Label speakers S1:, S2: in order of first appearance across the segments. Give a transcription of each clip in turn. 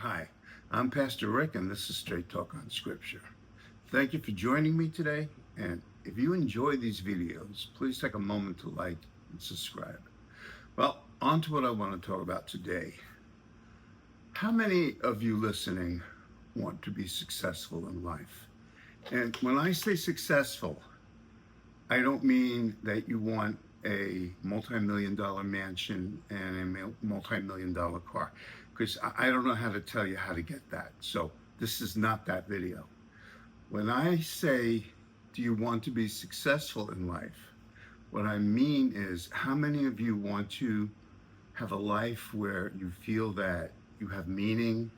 S1: Hi, I'm Pastor Rick, and this is Straight Talk on Scripture. Thank you for joining me today. And if you enjoy these videos, please take a moment to like and subscribe. Well, on to what I want to talk about today. How many of you listening want to be successful in life? And when I say successful, I don't mean that you want a multi-million-dollar mansion and a multi-million-dollar car, because I don't know how to tell you how to get that. So this is not that video. When I say, do you want to be successful in life? What I mean is, how many of you want to have a life where you feel that you have meaning,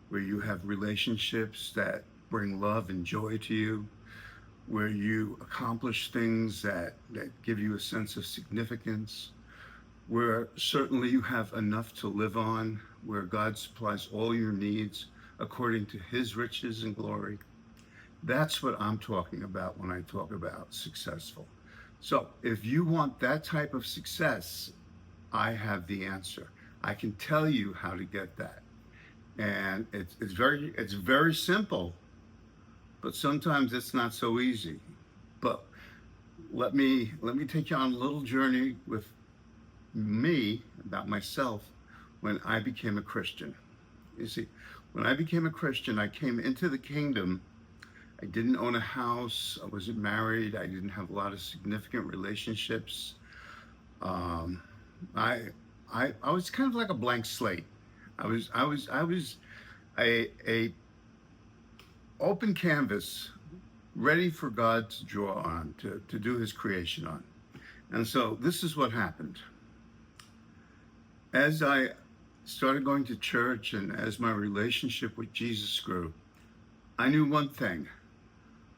S1: where you have relationships that bring love and joy to you, where you accomplish things that give you a sense of significance, where certainly you have enough to live on, where God supplies all your needs according to his riches and glory? That's what I'm talking about when I talk about successful. So if you want that type of success, I have the answer. I can tell you how to get that. And it's very simple, but sometimes it's not so easy. But let me take you on a little journey with me, about myself, when I became a Christian. You see, when I became a Christian, I came into the kingdom. I didn't own a house. I wasn't married. I didn't have a lot of significant relationships. I was kind of like a blank slate. I was a open canvas, ready for God to draw on, to do his creation on. And so this is what happened. As I started going to church and as my relationship with Jesus grew, I knew one thing.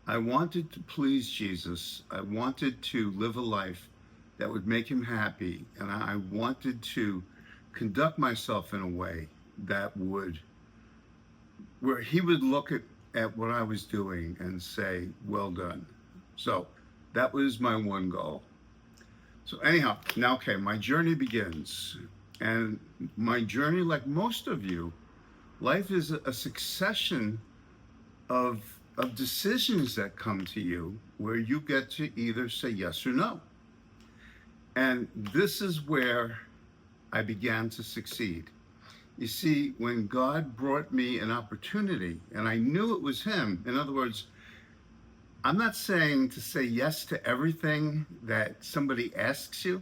S1: I wanted to please Jesus. I wanted to live a life that would make him happy. And I wanted to conduct myself in a way that where he would look at what I was doing and say, well done. So that was my one goal. So anyhow, now, okay, my journey begins. And my journey, like most of you, life is a succession of decisions that come to you where you get to either say yes or no. And this is where I began to succeed. You see, when God brought me an opportunity, and I knew it was him, in other words, I'm not saying to say yes to everything that somebody asks you,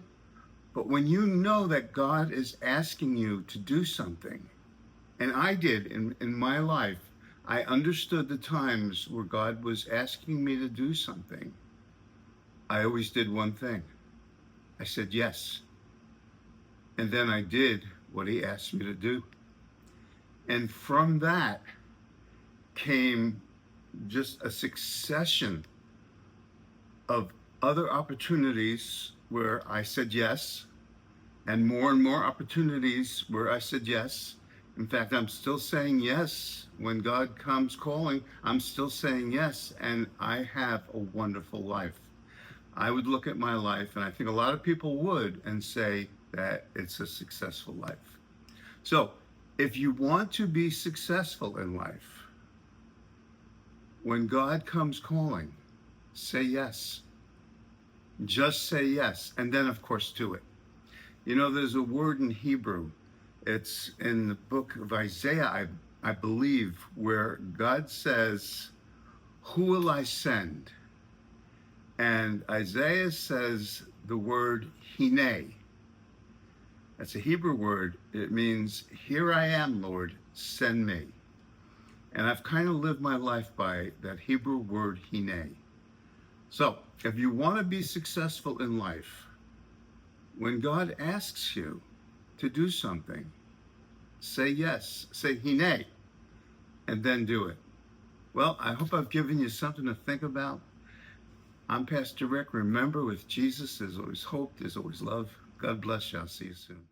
S1: but when you know that God is asking you to do something, and I did in my life, I understood the times where God was asking me to do something. I always did one thing. I said yes. And then I did what he asked me to do. And from that came just a succession of other opportunities where I said yes, and more opportunities where I said yes. In fact, I'm still saying yes. When God comes calling, I'm still saying yes, and I have a wonderful life. I would look at my life, and I think a lot of people would, and say that it's a successful life. So if you want to be successful in life, when God comes calling, say yes. Just say yes, and then of course do it. You know, there's a word in Hebrew, it's in the book of Isaiah, I believe, where God says, who will I send? And Isaiah says the word hine. That's a Hebrew word. It means, here I am, Lord, send me. And I've kind of lived my life by that Hebrew word hine. So if you want to be successful in life, when God asks you to do something, say yes, say hine, and then do it. Well, I hope I've given you something to think about. I'm Pastor Rick. Remember, with Jesus, there's always hope, there's always love. God bless you. I'll see you soon.